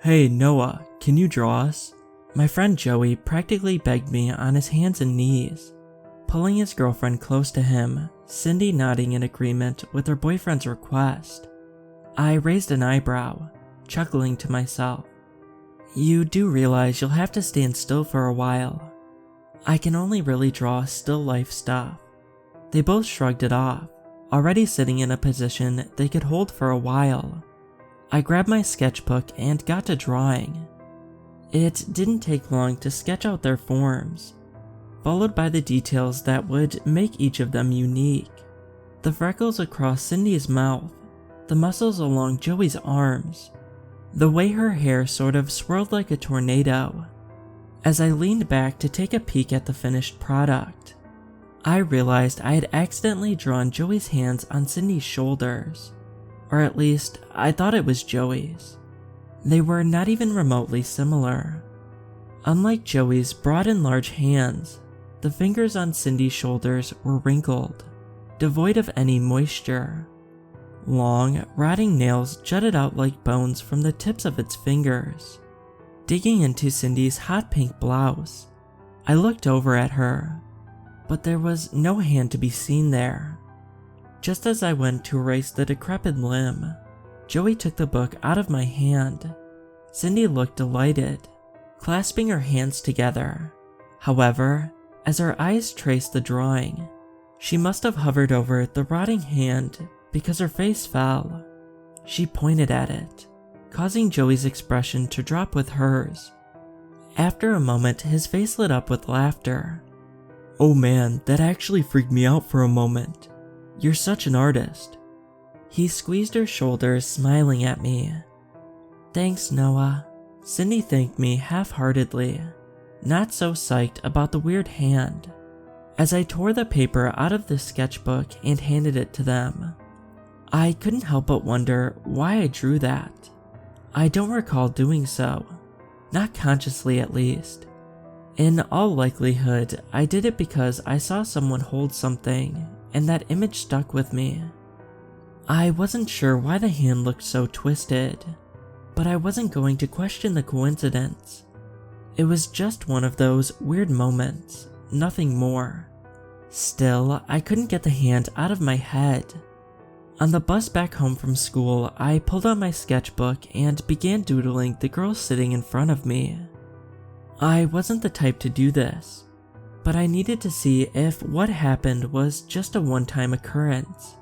"Hey Noah, can you draw us?" My friend Joey practically begged me on his hands and knees, pulling his girlfriend close to him, Cindy nodding in agreement with her boyfriend's request. I raised an eyebrow, chuckling to myself. "You do realize you'll have to stand still for a while. I can only really draw still life stuff." They both shrugged it off, already sitting in a position they could hold for a while. I grabbed my sketchbook and got to drawing. It didn't take long to sketch out their forms, followed by the details that would make each of them unique. The freckles across Cindy's mouth, the muscles along Joey's arms, the way her hair sort of swirled like a tornado. As I leaned back to take a peek at the finished product, I realized I had accidentally drawn Joey's hands on Cindy's shoulders, or at least I thought it was Joey's. They were not even remotely similar. Unlike Joey's broad and large hands, the fingers on Cindy's shoulders were wrinkled, devoid of any moisture. Long, rotting nails jutted out like bones from the tips of its fingers. Digging into Cindy's hot pink blouse, I looked over at her, but there was no hand to be seen there. Just as I went to erase the decrepit limb, Joey took the book out of my hand. Cindy looked delighted, clasping her hands together. However, as her eyes traced the drawing, she must have hovered over the rotting hand because her face fell. She pointed at it, causing Joey's expression to drop with hers. After a moment, his face lit up with laughter. "Oh man, that actually freaked me out for a moment. You're such an artist." He squeezed her shoulders, smiling at me. "Thanks, Noah." Cindy thanked me half-heartedly, not so psyched about the weird hand. As I tore the paper out of the sketchbook and handed it to them, I couldn't help but wonder why I drew that. I don't recall doing so, not consciously at least. In all likelihood, I did it because I saw someone hold something, and that image stuck with me. I wasn't sure why the hand looked so twisted, but I wasn't going to question the coincidence. It was just one of those weird moments, nothing more. Still, I couldn't get the hand out of my head. On the bus back home from school, I pulled out my sketchbook and began doodling the girl sitting in front of me. I wasn't the type to do this, but I needed to see if what happened was just a one-time occurrence.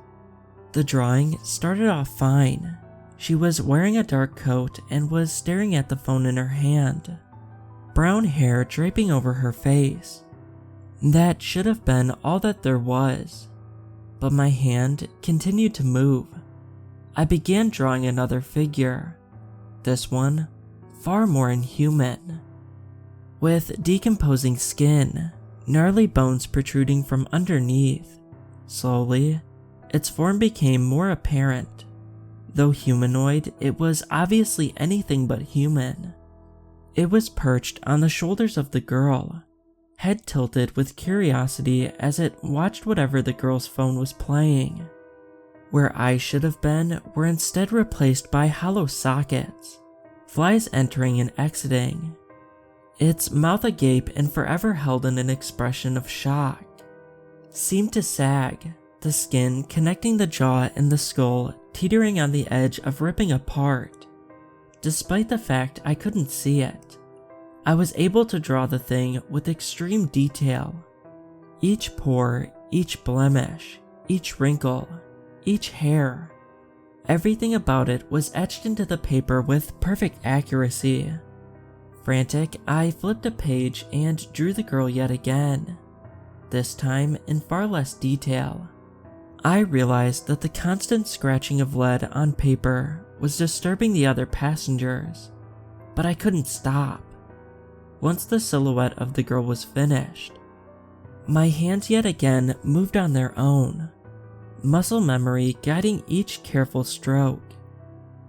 The drawing started off fine. She was wearing a dark coat and was staring at the phone in her hand, brown hair draping over her face. That should have been all that there was, but my hand continued to move. I began drawing another figure, this one far more inhuman, with decomposing skin, gnarly bones protruding from underneath. Slowly, its form became more apparent. Though humanoid, it was obviously anything but human. It was perched on the shoulders of the girl, head tilted with curiosity as it watched whatever the girl's phone was playing. Where eyes should have been were instead replaced by hollow sockets, flies entering and exiting. Its mouth agape and forever held in an expression of shock. Seemed to sag, the skin connecting the jaw and the skull teetering on the edge of ripping apart. Despite the fact I couldn't see it, I was able to draw the thing with extreme detail. Each pore, each blemish, each wrinkle, each hair. Everything about it was etched into the paper with perfect accuracy. Frantic, I flipped a page and drew the girl yet again, this time in far less detail. I realized that the constant scratching of lead on paper was disturbing the other passengers, but I couldn't stop. Once the silhouette of the girl was finished, my hands yet again moved on their own, muscle memory guiding each careful stroke.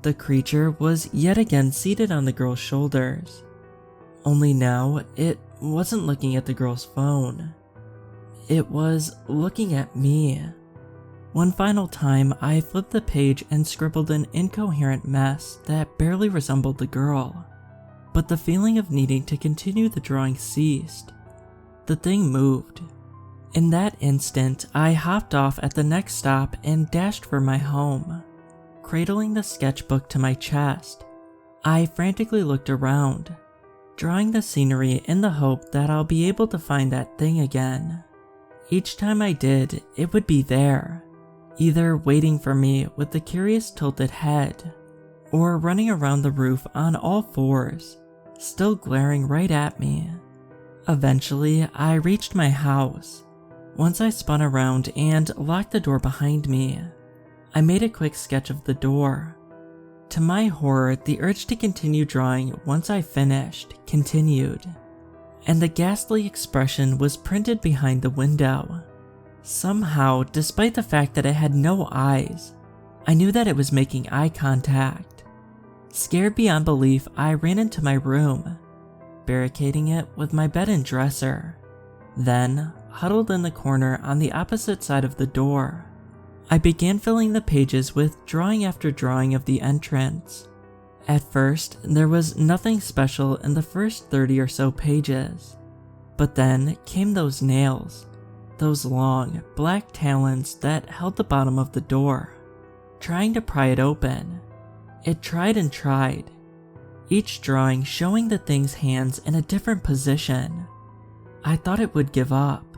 The creature was yet again seated on the girl's shoulders, only now it wasn't looking at the girl's phone. It was looking at me. One final time, I flipped the page and scribbled an incoherent mess that barely resembled the girl. But the feeling of needing to continue the drawing ceased. The thing moved. In that instant, I hopped off at the next stop and dashed for my home. Cradling the sketchbook to my chest, I frantically looked around, drawing the scenery in the hope that I'll be able to find that thing again. Each time I did, it would be there, either waiting for me with the curious tilted head, or running around the roof on all fours, still glaring right at me. Eventually, I reached my house. Once I spun around and locked the door behind me, I made a quick sketch of the door. To my horror, the urge to continue drawing once I finished continued, and the ghastly expression was printed behind the window. Somehow, despite the fact that it had no eyes, I knew that it was making eye contact. Scared beyond belief, I ran into my room, barricading it with my bed and dresser. Then, huddled in the corner on the opposite side of the door, I began filling the pages with drawing after drawing of the entrance. At first, there was nothing special in the first 30 or so pages, but then came those nails, those long, black talons that held the bottom of the door, trying to pry it open. It tried and tried, each drawing showing the thing's hands in a different position. I thought it would give up,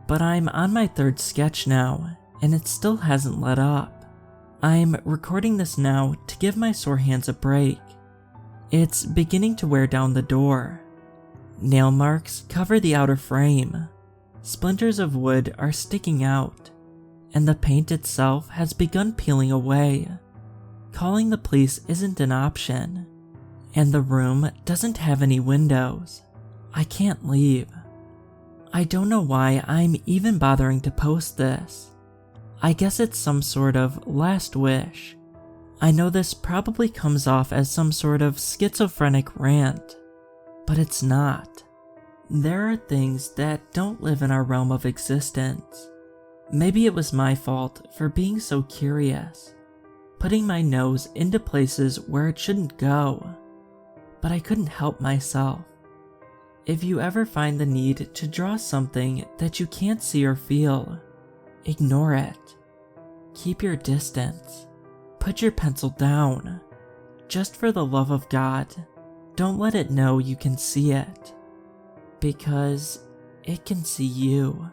but I'm on my third sketch now, and it still hasn't let up. I'm recording this now to give my sore hands a break. It's beginning to wear down the door. Nail marks cover the outer frame. Splinters of wood are sticking out, and the paint itself has begun peeling away. Calling the police isn't an option, and the room doesn't have any windows. I can't leave. I don't know why I'm even bothering to post this. I guess it's some sort of last wish. I know this probably comes off as some sort of schizophrenic rant, but it's not. There are things that don't live in our realm of existence. Maybe it was my fault for being so curious, putting my nose into places where it shouldn't go, but I couldn't help myself. If you ever find the need to draw something that you can't see or feel, ignore it. Keep your distance. Put your pencil down. Just for the love of God, don't let it know you can see it, because it can see you.